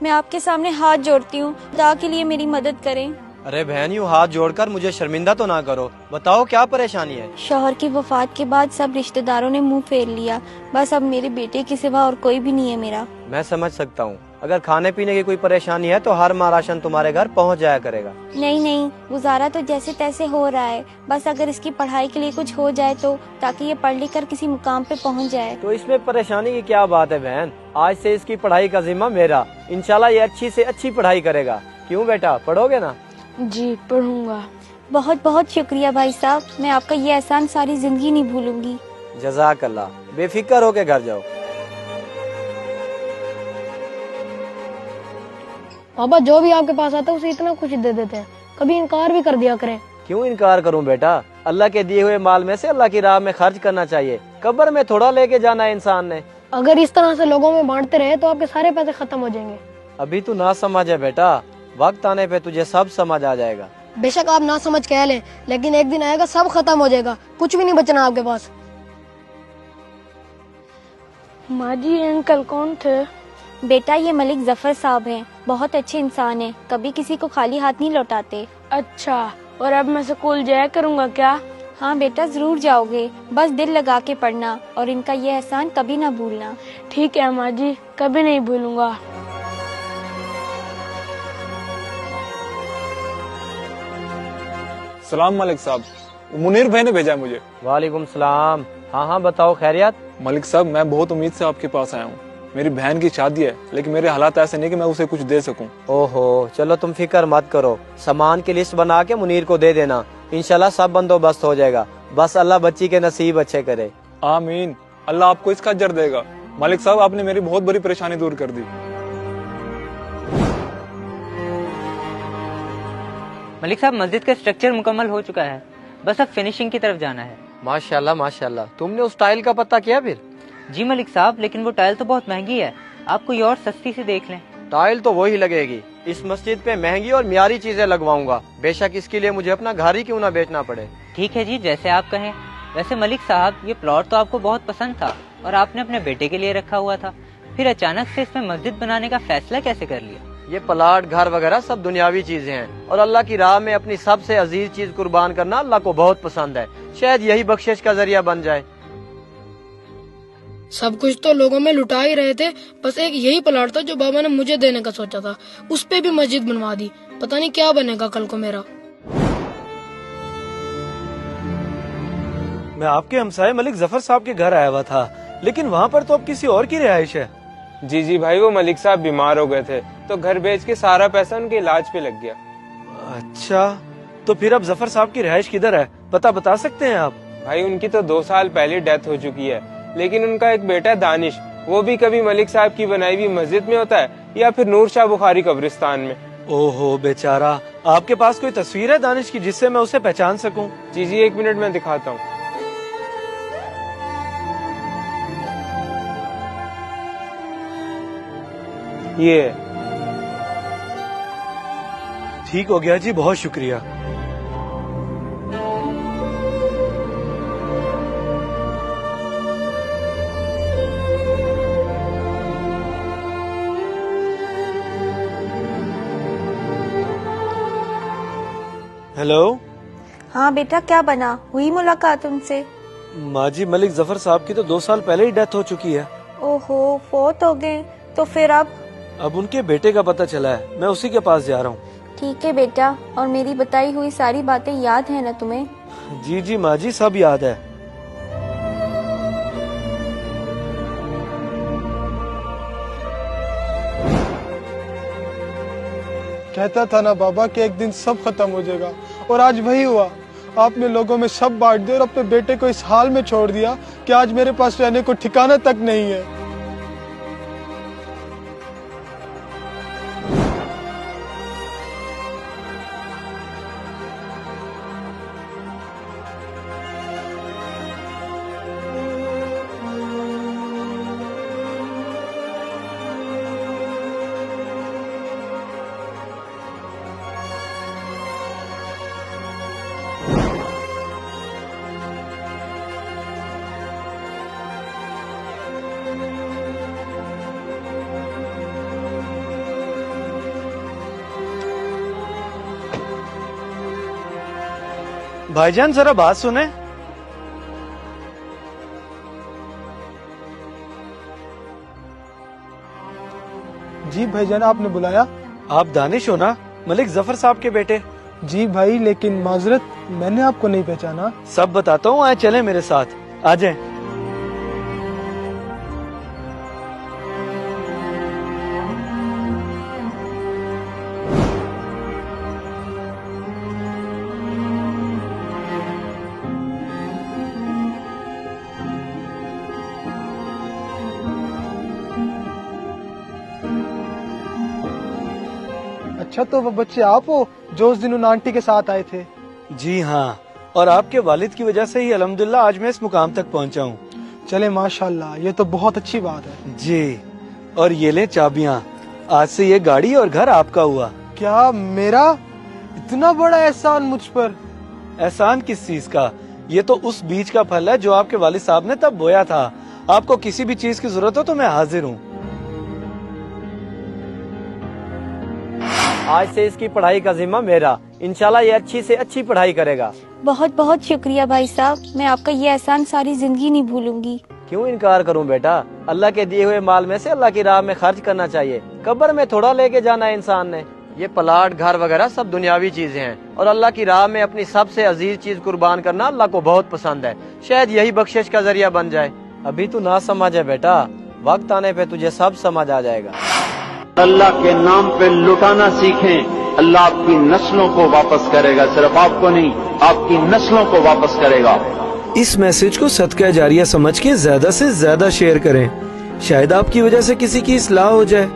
मैं आपके सामने हाथ जोड़ती हूँ, खुदा के लिए मेरी मदद करें। अरे बहन, यूँ हाथ जोड़कर मुझे शर्मिंदा तो ना करो। बताओ क्या परेशानी है। शौहर की वफात के बाद सब रिश्तेदारों ने मुंह फेर लिया। बस अब मेरे बेटे के सिवा और कोई भी नहीं है मेरा। मैं समझ सकता हूँ। अगर खाने पीने की कोई परेशानी है तो हर माह राशन तुम्हारे घर पहुँच जाया करेगा। नहीं नहीं, गुजारा तो जैसे तैसे हो रहा है। बस अगर इसकी पढ़ाई के लिए कुछ हो जाए तो, ताकि ये पढ़ लिख कर किसी मुकाम पे पहुँच जाए। तो इसमें परेशानी की क्या बात है बहन। आज से इसकी पढ़ाई का जिम्मा मेरा। इंशाल्लाह ये अच्छी से अच्छी पढ़ाई करेगा। क्यों बेटा, पढ़ोगे ना? जी पढ़ूंगा। बहुत बहुत शुक्रिया भाई साहब, मैं आपका ये एहसान सारी जिंदगी नहीं भूलूंगी। जज़ाक अल्लाह। बेफिक्र होके घर जाओ। पापा जो भी आपके पास आता है उसे इतना कुछ दे देते हैं, कभी इनकार भी कर दिया करें। क्यों इनकार करूं बेटा? अल्लाह के दिए हुए माल में से अल्लाह की राह में खर्च करना चाहिए। कब्र में थोड़ा लेके जाना है इंसान ने। अगर इस तरह से लोगों में बांटते रहे तो आपके सारे पैसे खत्म हो जाएंगे। अभी तू ना समझ है बेटा, वक्त आने पे तुझे सब समझ आ जाएगा। बेशक आप ना समझ कह लें, लेकिन एक दिन आएगा सब खत्म हो जाएगा, कुछ भी नहीं बचना आपके पास। माँ जी, अंकल कौन थे? बेटा ये मलिक जफर साहब हैं, बहुत अच्छे इंसान हैं, कभी किसी को खाली हाथ नहीं लौटाते। अच्छा, और अब मैं स्कूल जाया करूँगा क्या? हाँ बेटा जरूर जाओगे, बस दिल लगा के पढ़ना और इनका ये एहसान कभी ना भूलना। ठीक है माँ जी, कभी नहीं भूलूंगा। सलाम मलिक साहब, मुनीर भाई ने भेजा है मुझे। वालेकुम सलाम। हाँ हाँ बताओ, खैरियत? मलिक साहब, मैं बहुत उम्मीद से आपके पास आया हूँ। मेरी बहन की शादी है, लेकिन मेरे हालात ऐसे नहीं कि मैं उसे कुछ दे सकूं। ओहो, चलो तुम फिक्र मत करो। सामान की लिस्ट बना के मुनीर को दे देना, इंशाल्लाह सब बंदोबस्त हो जाएगा। बस अल्लाह बच्ची के नसीब अच्छे करे। आमीन। अल्लाह आपको इसका अजर देगा। मलिक साहब, आपने मेरी बहुत बड़ी परेशानी दूर कर दी। मलिक साहब, मस्जिद का स्ट्रक्चर मुकम्मल हो चुका है, बस अब फिनिशिंग की तरफ जाना है। माशाल्लाह माशाल्लाह। तुमने उस टाइल का पता किया फिर? जी मलिक साहब, लेकिन वो टाइल तो बहुत महंगी है, आप कोई और सस्ती से देख लें। टाइल तो वही लगेगी। इस मस्जिद पे महंगी और मियारी चीजें लगवाऊंगा, बेशक इसके लिए मुझे अपना घर ही क्यों ना बेचना पड़े। ठीक है जी, जैसे आप कहें। वैसे मलिक साहब, ये प्लॉट तो आपको बहुत पसंद था और आपने अपने बेटे के लिए रखा हुआ था, फिर अचानक से इसमें मस्जिद बनाने का फैसला कैसे कर लिया? ये प्लाट, घर वगैरह सब दुनियावी चीजें हैं और अल्लाह की राह में अपनी सबसे अजीज चीज कुर्बान करना अल्लाह को बहुत पसंद है। शायद यही बख्शिश का जरिया बन जाए। सब कुछ तो लोगों में लुटा ही रहे थे, बस एक यही प्लाट था जो बाबा ने मुझे देने का सोचा था, उस पे भी मस्जिद बनवा दी। पता नहीं क्या बनेगा कल को मेरा। मैं आपके हमसाये मलिक जफर साहब के घर आया हुआ था, लेकिन वहाँ पर तो अब किसी और की रिहाइश है। जी भाई, वो मलिक साहब बीमार हो गए थे तो घर बेच के सारा पैसा उनके इलाज पे लग गया। अच्छा, तो फिर अब जफर साहब की रिहाइश किधर है, पता बता सकते हैं आप? भाई उनकी तो 2 साल पहले डेथ हो चुकी है, लेकिन उनका एक बेटा दानिश, वो भी कभी मलिक साहब की बनाई हुई मस्जिद में होता है या फिर नूर शाह बुखारी कब्रिस्तान में। ओहो बेचारा, आपके पास कोई तस्वीर है दानिश की जिससे मैं उसे पहचान सकूं? जी 1 मिनट में दिखाता हूँ। ये ठीक हो गया जी, बहुत शुक्रिया। हेलो। हाँ बेटा, क्या बना, हुई मुलाकात उनसे? माँ जी, मलिक जफर साहब की तो 2 साल पहले ही डेथ हो चुकी है। ओहो, फोत हो गए। तो फिर अब उनके बेटे का पता चला है, मैं उसी के पास जा रहा हूँ। ठीक है बेटा, और मेरी बताई हुई सारी बातें याद है ना तुम्हें? जी माँ जी, सब याद है। कहता था ना बाबा कि एक दिन सब खत्म हो जाएगा, और आज वही हुआ। आपने लोगों में सब बांट दिया और अपने बेटे को इस हाल में छोड़ दिया कि आज मेरे पास रहने को ठिकाना तक नहीं है। भाईजान जरा बात सुने। जी भाईजान, आपने बुलाया? आप दानिश हो ना, मलिक जफर साहब के बेटे? जी भाई, लेकिन माजरत, मैंने आपको नहीं पहचाना। सब बताता हूँ, आए चले मेरे साथ, आ जाए। अच्छा, तो वो बच्चे आप हो जो उस दिन उन आंटी के साथ आए थे? जी हाँ, और आपके वालिद की वजह से ही अल्हम्दुलिल्लाह आज मैं इस मुकाम तक पहुँचा हूँ। चले माशाल्लाह, ये तो बहुत अच्छी बात है। जी, और ये ले चाबियाँ, आज से ये गाड़ी और घर आपका हुआ। क्या मेरा? इतना बड़ा एहसान मुझ पर? एहसान किस चीज का? ये तो उस बीज का फल है जो आपके वालिद साहब ने तब बोया था। आपको किसी भी चीज की जरूरत हो तो मैं हाजिर हूँ। आज से इसकी पढ़ाई का जिम्मा मेरा। इंशाल्लाह ये अच्छी से अच्छी पढ़ाई करेगा। बहुत बहुत शुक्रिया भाई साहब, मैं आपका ये एहसान सारी जिंदगी नहीं भूलूंगी। क्यों इनकार करूं बेटा, अल्लाह के दिए हुए माल में से अल्लाह की राह में खर्च करना चाहिए। कब्र में थोड़ा लेके जाना है इंसान ने। ये प्लाट, घर वगैरह सब दुनियावी चीजें हैं, और अल्लाह की राह में अपनी सबसे अजीज चीज कुर्बान करना अल्लाह को बहुत पसंद है। शायद यही बख्शिश का जरिया बन जाए। अभी तू ना समझ है बेटा, वक्त आने पे तुझे सब समझ आ जाएगा। अल्लाह के नाम पे लुटाना सीखें, अल्लाह आपकी नस्लों को वापस करेगा। सिर्फ आपको नहीं, आपकी नस्लों को वापस करेगा। इस मैसेज को सदका जारिया समझ के ज्यादा से ज्यादा शेयर करें। शायद आपकी वजह से किसी की इस्लाह हो जाए।